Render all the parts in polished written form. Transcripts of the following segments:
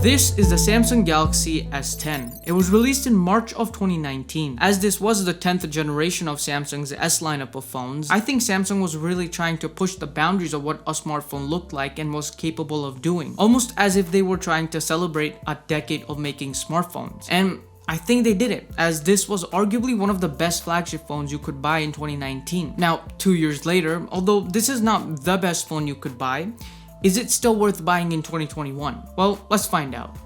This is the Samsung Galaxy S10. It was released in March of 2019. As this was the 10th generation of Samsung's S lineup of phones, I think Samsung was really trying to push the boundaries of what a smartphone looked like and was capable of doing. Almost as if they were trying to celebrate a decade of making smartphones. And I think they did it, as this was arguably one of the best flagship phones you could buy in 2019. Now, 2 years later, although this is not the best phone you could buy, is it still worth buying in 2021? Well, let's find out.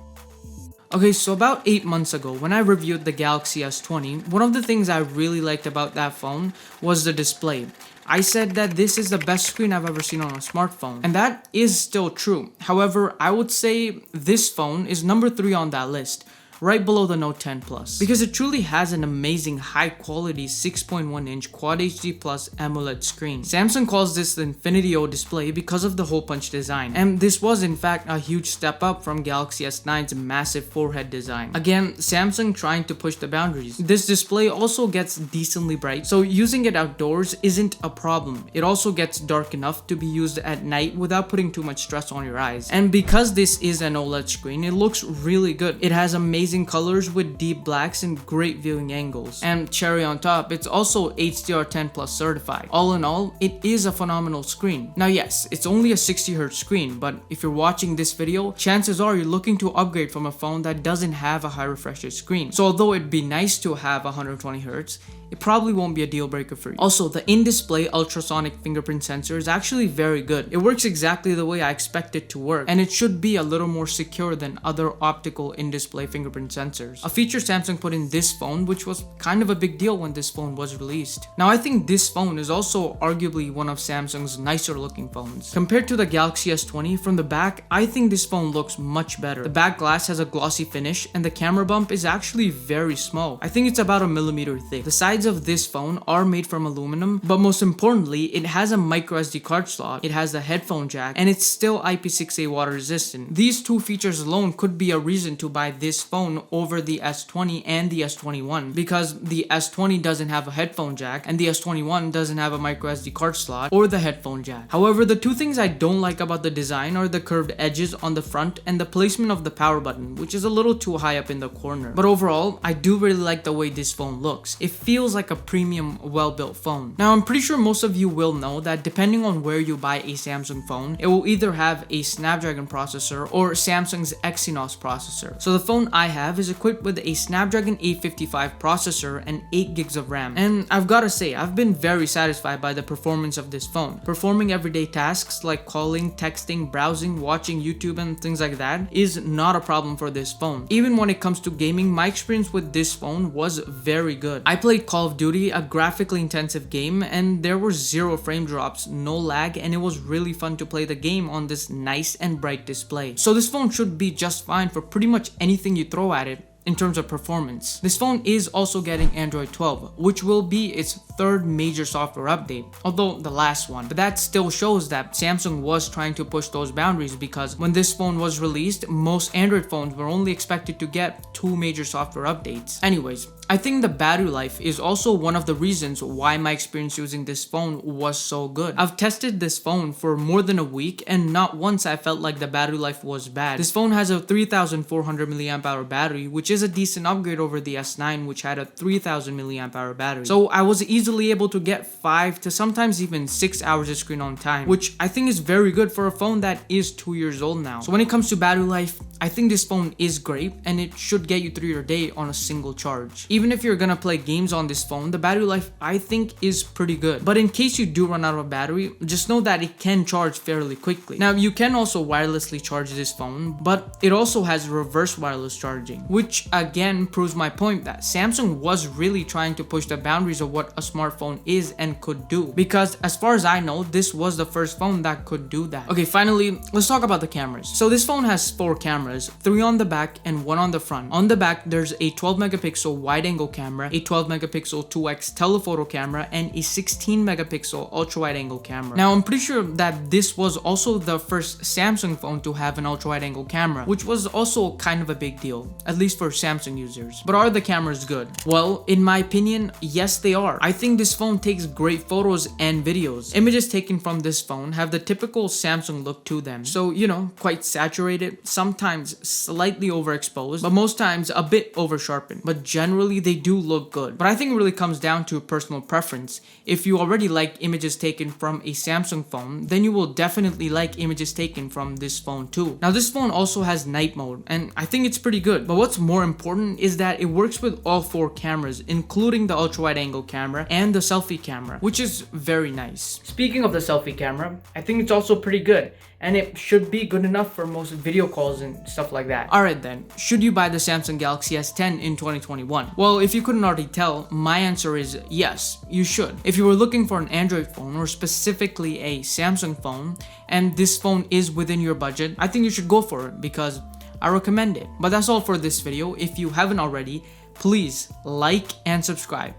Okay, so about 8 months ago, when I reviewed the Galaxy S20, one of the things I really liked about that phone was the display. I said that this is the best screen I've ever seen on a smartphone, and that is still true. However, I would say this phone is number 3 on that list, right below the Note 10 Plus, because it truly has an amazing high-quality 6.1-inch Quad HD Plus AMOLED screen. Samsung calls this the Infinity O display because of the hole punch design, and this was in fact a huge step up from Galaxy S9's massive forehead design. Again, Samsung trying to push the boundaries. This display also gets decently bright, so using it outdoors isn't a problem. It also gets dark enough to be used at night without putting too much stress on your eyes. And because this is an OLED screen, it looks really good. It has amazing colors with deep blacks and great viewing angles. And cherry on top, it's also HDR10 Plus certified. All in all, it is a phenomenal screen. Now yes, it's only a 60Hz screen, but if you're watching this video, chances are you're looking to upgrade from a phone that doesn't have a high refresh rate screen. So although it'd be nice to have 120Hz, it probably won't be a deal breaker for you. Also, the in-display ultrasonic fingerprint sensor is actually very good. It works exactly the way I expect it to work, and it should be a little more secure than other optical in-display fingerprint sensors. A feature Samsung put in this phone, which was kind of a big deal when this phone was released. Now, I think this phone is also arguably one of Samsung's nicer looking phones. Compared to the Galaxy S20, from the back, I think this phone looks much better. The back glass has a glossy finish, and the camera bump is actually very small. I think it's about 1 millimeter thick. The sides of this phone are made from aluminum, but most importantly, it has a micro SD card slot, it has the headphone jack, and it's still IP68 water resistant. These two features alone could be a reason to buy this phone over the S20 and the S21, because the S20 doesn't have a headphone jack and the S21 doesn't have a micro SD card slot or the headphone jack. However, the two things I don't like about the design are the curved edges on the front and the placement of the power button, which is a little too high up in the corner. But overall, I do really like the way this phone looks. It feels like a premium, well-built phone. Now, I'm pretty sure most of you will know that depending on where you buy a Samsung phone, it will either have a Snapdragon processor or Samsung's Exynos processor. So the phone I have is equipped with a Snapdragon 855 processor and 8 gigs of RAM. And I've gotta say, I've been very satisfied by the performance of this phone. Performing everyday tasks like calling, texting, browsing, watching YouTube and things like that is not a problem for this phone. Even when it comes to gaming, my experience with this phone was very good. I played Call of Duty, a graphically intensive game, and there were 0 frame drops, no lag, and it was really fun to play the game on this nice and bright display. So this phone should be just fine for pretty much anything you throw at it in terms of performance. This phone is also getting Android 12, which will be its 3rd major software update, although the last one. But that still shows that Samsung was trying to push those boundaries, because when this phone was released, most Android phones were only expected to get 2 major software updates. Anyways, I think the battery life is also one of the reasons why my experience using this phone was so good. I've tested this phone for more than a week, and not once I felt like the battery life was bad. This phone has a 3400 mAh battery, which is a decent upgrade over the S9, which had a 3000 mAh battery. So I was easily able to get 5 to sometimes even 6 hours of screen on time, which I think is very good for a phone that is 2 years old now. So when it comes to battery life, I think this phone is great, and it should get you through your day on a single charge. Even if you're gonna play games on this phone, the battery life I think is pretty good. But in case you do run out of battery, just know that it can charge fairly quickly. Now, you can also wirelessly charge this phone, but it also has reverse wireless charging, which again proves my point that Samsung was really trying to push the boundaries of what a smartphone is and could do, because as far as I know, this was the first phone that could do that. Okay, finally, let's talk about the cameras. So this phone has 4 cameras, 3 on the back and 1 on the front. On the back, there's a 12 megapixel wide angle camera, a 12 megapixel 2x telephoto camera, and a 16 megapixel ultra wide angle camera. Now, I'm pretty sure that this was also the first Samsung phone to have an ultra wide angle camera, which was also kind of a big deal, at least for Samsung users. But are the cameras good? Well, in my opinion, yes they are. I think this phone takes great photos and videos. Images taken from this phone have the typical Samsung look to them. So, you know, quite saturated, sometimes times slightly overexposed, but most times a bit over sharpened. But generally they do look good. But I think it really comes down to personal preference. If you already like images taken from a Samsung phone, then you will definitely like images taken from this phone too. Now this phone also has night mode, and I think it's pretty good. But what's more important is that it works with all 4 cameras, including the ultra wide angle camera and the selfie camera, which is very nice. Speaking of the selfie camera, I think it's also pretty good, and it should be good enough for most video calls and stuff like that. Alright then, should you buy the Samsung Galaxy S10 in 2021? Well, if you couldn't already tell, my answer is yes, you should. If you were looking for an Android phone, or specifically a Samsung phone, and this phone is within your budget, I think you should go for it because I recommend it. But that's all for this video. If you haven't already, please like and subscribe,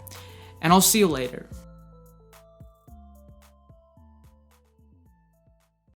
and I'll see you later.